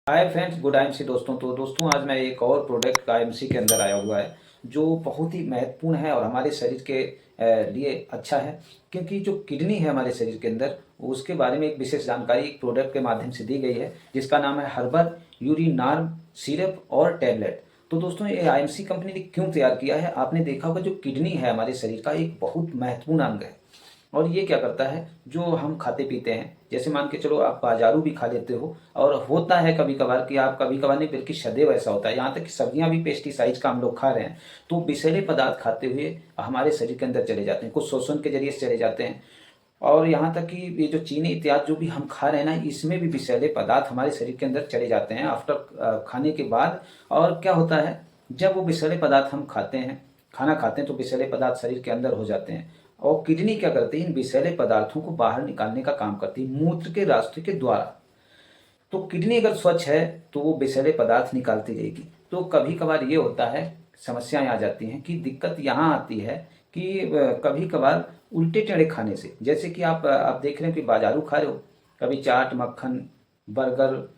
Hi friends, good IMC दोस्तों। तो दोस्तों आज मैं एक और प्रोडक्ट का आईएमसी के अंदर आया हुआ है जो बहुत ही महत्वपूर्ण है और हमारे शरीर के लिए अच्छा है। क्योंकि जो किडनी है हमारे शरीर के अंदर, उसके बारे में एक विशेष जानकारी एक प्रोडक्ट के माध्यम से दी गई है जिसका नाम है हर्बल यूरिनार्म सिरप और टैबलेट। तो दोस्तों ये आईएमसी कंपनी ने क्यों तैयार किया है? आपने देखा होगा जो किडनी है हमारे शरीर का एक बहुत महत्वपूर्ण अंग है। और ये क्या करता है, जो हम खाते पीते हैं, जैसे मान के चलो आप बाजारू भी खा लेते हो, और होता है कभी कभार कि आप कभी कभार नहीं बल्कि सदैव ऐसा होता है, यहाँ तक कि सब्जियां भी पेस्टिसाइड्स का हम लोग खा रहे हैं, तो विषैले पदार्थ खाते हुए हमारे शरीर के अंदर चले जाते हैं, कुछ शोषण के जरिए से चले जाते हैं। और यहाँ तक कि ये जो चीनी इत्यादि जो भी हम खा रहे हैं ना, इसमें भी विषैले पदार्थ हमारे शरीर के अंदर चले जाते हैं आफ्टर खाने के बाद। और क्या होता है, जब वो विषैले पदार्थ हम खाते हैं, खाना खाते हैं, तो विषैले पदार्थ शरीर के अंदर हो जाते हैं। और किडनी क्या करती है, इन विषैले पदार्थों को बाहर निकालने का काम करती है मूत्र के रास्ते के द्वारा। तो किडनी अगर स्वच्छ है तो वो विषैले पदार्थ निकालती रहेगी। तो कभी कभार ये होता है, समस्याएं आ जाती हैं कि दिक्कत यहाँ आती है कि कभी कभार उल्टे टेढ़े खाने से, जैसे कि आप देख रहे हो कि बाजारू खा रहे हो, कभी चाट, मक्खन, बर्गर,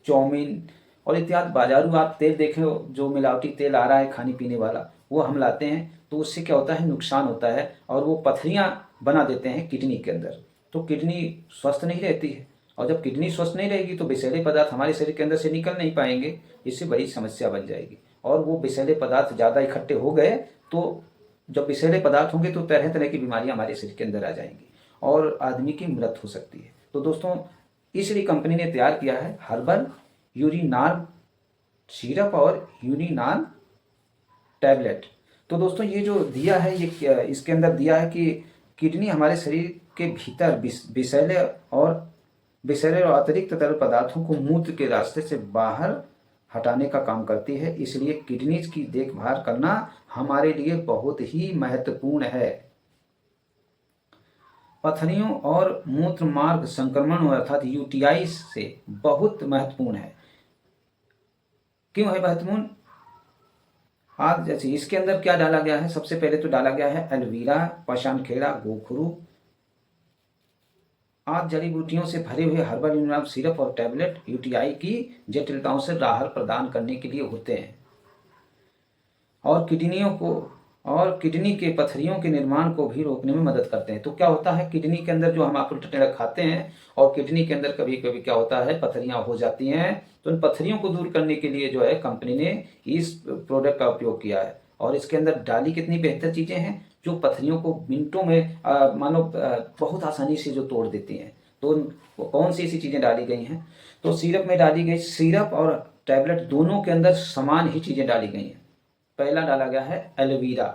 चाउमीन और इत्यादि बाजारू आप तेल देख रहे हो, जो मिलावटी तेल आ रहा है खाने पीने वाला, वो हम लाते हैं। तो उससे क्या होता है, नुकसान होता है और वो पथरियाँ बना देते हैं किडनी के अंदर। तो किडनी स्वस्थ नहीं रहती है, और जब किडनी स्वस्थ नहीं रहेगी तो विषैले पदार्थ हमारे शरीर के अंदर से निकल नहीं पाएंगे। इससे बड़ी समस्या बन जाएगी। और वो विषैले पदार्थ ज़्यादा इकट्ठे हो गए तो जब विषैले पदार्थ होंगे तो तरह तरह की बीमारियां हमारे शरीर के अंदर आ जाएंगी और आदमी की मृत्यु हो सकती है। तो दोस्तों इसलिए कंपनी ने तैयार किया है हर्बल यूरिनार्म सिरप और यूरिनार्म टैबलेट। तो दोस्तों ये जो दिया है, ये इसके अंदर दिया है कि किडनी हमारे शरीर के भीतर विषैले और अतिरिक्त तरल पदार्थों को मूत्र के रास्ते से बाहर हटाने का काम करती है। इसलिए किडनी की देखभाल करना हमारे लिए बहुत ही महत्वपूर्ण है। पथरियों और मूत्र मार्ग संक्रमण अर्थात यूटीआई से बहुत महत्वपूर्ण है। क्यों है महत्वपूर्ण? आज जैसे इसके अंदर क्या डाला गया है, सबसे पहले तो डाला गया है एलोवेरा, पाषाण खेड़ा, गोखरू आदि जड़ी बूटियों से भरे हुए हर्बल यूनार्म सिरप और टैबलेट यूटीआई की जटिलताओं से राहत प्रदान करने के लिए होते हैं और किडनी के पथरियों के निर्माण को भी रोकने में मदद करते हैं। तो क्या होता है, किडनी के अंदर जो हम उल्टा टेढ़ा खाते हैं और किडनी के अंदर कभी कभी क्या होता है, पथरियां हो जाती हैं। तो इन पथरियों को दूर करने के लिए जो है कंपनी ने इस प्रोडक्ट का उपयोग किया है। और इसके अंदर डाली कितनी बेहतर चीज़ें हैं जो पथरियों को मिनटों में मानो बहुत आसानी से जो तोड़ देती हैं। तो कौन सी ऐसी चीज़ें डाली गई हैं? तो सिरप में डाली गई, सिरप और टैबलेट दोनों के अंदर समान ही चीज़ें डाली गई हैं। पहला डाला गया है एलोवेरा,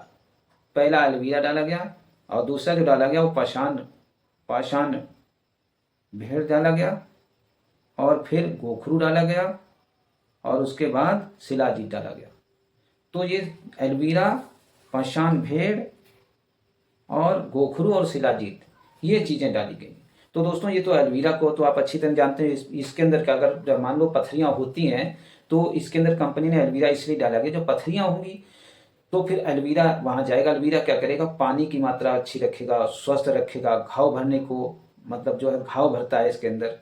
पहला एलोवेरा डाला गया, और दूसरा जो डाला गया वो पाषाण भेड़ डाला गया, और फिर गोखरू डाला गया, और उसके बाद शिलाजीत डाला गया। तो ये एलोवेरा, पाषाण भेड़ और गोखरू और शिलाजीत, ये चीज़ें डाली गई। तो दोस्तों ये तो एलोवेरा को तो आप अच्छी तरह जानते हैं। इसके अंदर क्या, अगर मान लो पथरियाँ होती हैं तो इसके अंदर कंपनी ने एलोवेरा इसलिए डाला गया, जो पथरियाँ होंगी तो फिर एलोवेरा वहाँ जाएगा। एलोवेरा क्या करेगा, पानी की मात्रा अच्छी रखेगा, स्वस्थ रखेगा, घाव भरने को मतलब जो है घाव भरता है इसके अंदर।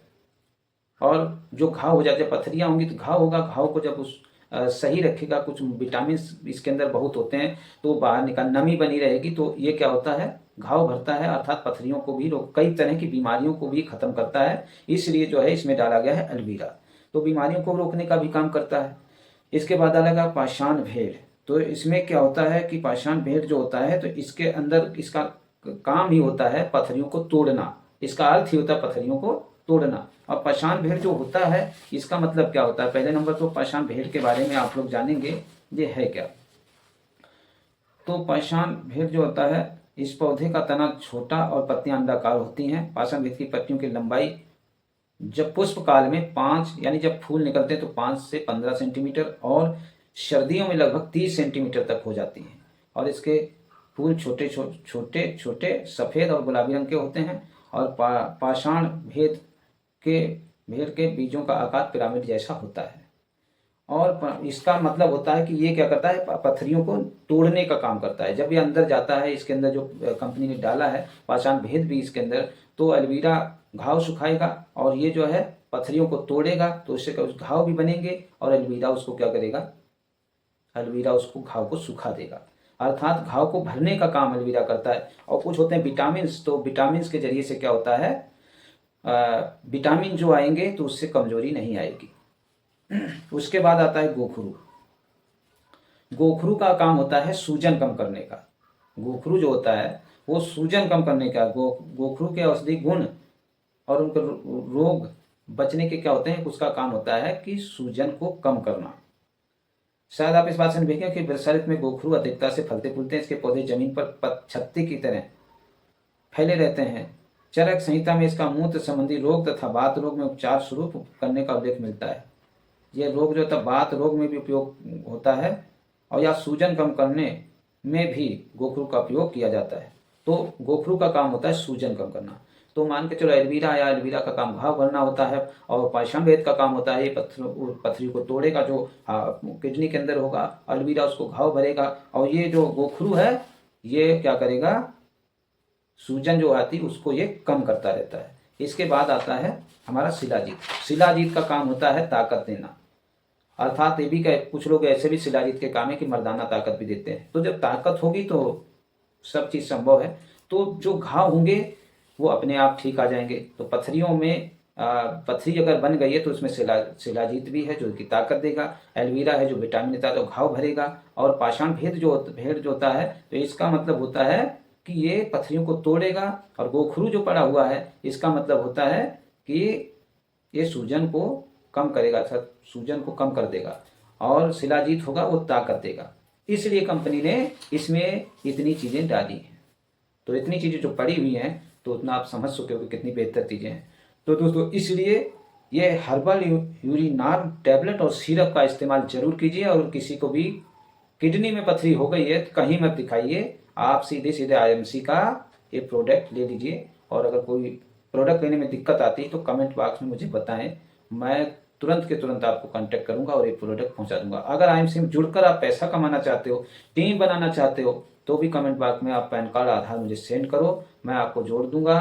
और जो घाव हो जाते हैं, पथरियाँ होंगी तो घाव होगा, घाव को जब सही रखेगा, कुछ विटामिन इसके अंदर बहुत होते हैं तो बाहर निकाल, नमी बनी रहेगी तो ये क्या होता है, घाव भरता है, अर्थात पथरियों को भी रोक, कई तरह की बीमारियों को भी खत्म करता है। इसलिए जो है इसमें डाला गया है एलोवेरा, तो बीमारियों को रोकने का भी काम करता है। इसके बाद डाला गया पाषाण भेड़। तो इसमें क्या होता है कि पाषाण भेड़ जो होता है, तो इसके अंदर इसका काम ही होता है पथरियों को तोड़ना, इसका अर्थ ही होता है पथरियों को तोड़ना। और पाषाण भेड़ जो होता है, इसका मतलब क्या होता है? पहले नंबर तो पाषाण भेड़ के बारे में आप लोग जानेंगे, ये है क्या। तो पाषाण भेड़ जो होता है, इस पौधे का तना छोटा और पत्तियां अंडाकार होती हैं। पाषाण भेड़ की पत्तियों की लंबाई जब पुष्प काल में 5 यानी जब फूल निकलते हैं तो 5 से 15 सेंटीमीटर और सर्दियों में लगभग 30 सेंटीमीटर तक हो जाती हैं। और इसके फूल छोटे छोटे छोटे सफ़ेद और गुलाबी रंग के होते हैं। और पाषाण भेड़ के बीजों का आकार पिरामिड जैसा होता है। और इसका मतलब होता है कि ये क्या करता है, पथरियों को तोड़ने का काम करता है। जब ये अंदर जाता है, इसके अंदर जो कंपनी ने डाला है पाषाण भेद भी इसके अंदर, तो एलोवेरा घाव सुखाएगा और ये जो है पथरियों को तोड़ेगा तो उससे घाव भी बनेंगे और एलोवेरा उसको क्या करेगा, एलोवेरा उसको घाव को सुखा देगा। अर्थात घाव को भरने का काम एलोवेरा करता है। और कुछ होते हैं विटामिन्स, तो विटामिन्स के जरिए से क्या होता है, विटामिन जो आएंगे तो उससे कमजोरी नहीं आएगी। उसके बाद आता है गोखरू। गोखरू का काम होता है सूजन कम करने का। गोखरू जो होता है वो सूजन कम करने का। गोखरू के औषधि गुण और उनके रोग बचने के क्या होते हैं, उसका काम होता है कि सूजन को कम करना। शायद आप इस बात से देखें कि वर्षा ऋतु में गोखरू अधिकता से फलते फूलते हैं। इसके पौधे जमीन पर छत्ती की तरह फैले रहते हैं। चरक संहिता में इसका मूत्र संबंधी रोग तथा वात रोग में उपचार स्वरूप करने का उल्लेख मिलता है। यह रोग जो होता है वात रोग में भी उपयोग होता है और या सूजन कम करने में भी गोखरू का उपयोग किया जाता है। तो गोखरू का काम होता है सूजन कम करना। तो मान के चलो एलोवेरा या एलोवेरा का काम घाव भरना होता है और पाषाण भेद का काम होता है ये पथरी को तोड़ेगा, जो किडनी के अंदर होगा, एलोवेरा उसको घाव भरेगा। और ये जो गोखरू है ये क्या करेगा, सूजन जो आती है उसको ये कम करता रहता है। इसके बाद आता है हमारा शिलाजीत। शिलाजीत का काम होता है ताकत देना। अर्थात ये भी कुछ लोग ऐसे भी शिलाजीत के काम है कि मर्दाना ताकत भी देते हैं। तो जब ताकत होगी तो सब चीज़ संभव है। तो जो घाव होंगे वो अपने आप ठीक आ जाएंगे। तो पथरियों में पथरी अगर बन गई है तो उसमें शिलाजीत भी है जो कि ताकत देगा, एलोवेरा है जो विटामिन देता है तो घाव भरेगा, और पाषाण भेद जो होता है तो इसका मतलब होता है कि ये पथरियों को तोड़ेगा। और गोखरू जो पड़ा हुआ है इसका मतलब होता है कि ये सूजन को कम करेगा, अर्थात सूजन को कम कर देगा। और शिलाजीत होगा वो ताकत देगा। इसलिए कंपनी ने इसमें इतनी चीज़ें डाली हैं। तो इतनी चीज़ें जो पड़ी हुई हैं तो उतना आप समझ सकते हो कि कितनी बेहतर चीज़ें हैं। तो दोस्तों इसलिए ये हर्बल यूरिनार्म टैबलेट और सिरप का इस्तेमाल जरूर कीजिए। और किसी को भी किडनी में पथरी हो गई है तो कहीं मत दिखाइए, आप सीधे सीधे IMC का ये प्रोडक्ट ले लीजिए। और अगर कोई प्रोडक्ट लेने में दिक्कत आती है तो कमेंट बॉक्स में मुझे बताएं, मैं तुरंत के तुरंत आपको कांटेक्ट करूंगा और एक प्रोडक्ट पहुंचा दूंगा। अगर IMC में जुड़कर आप पैसा कमाना चाहते हो, टीम बनाना चाहते हो, तो भी कमेंट बॉक्स में आप पैन कार्ड, आधार मुझे सेंड करो, मैं आपको जोड़ दूंगा।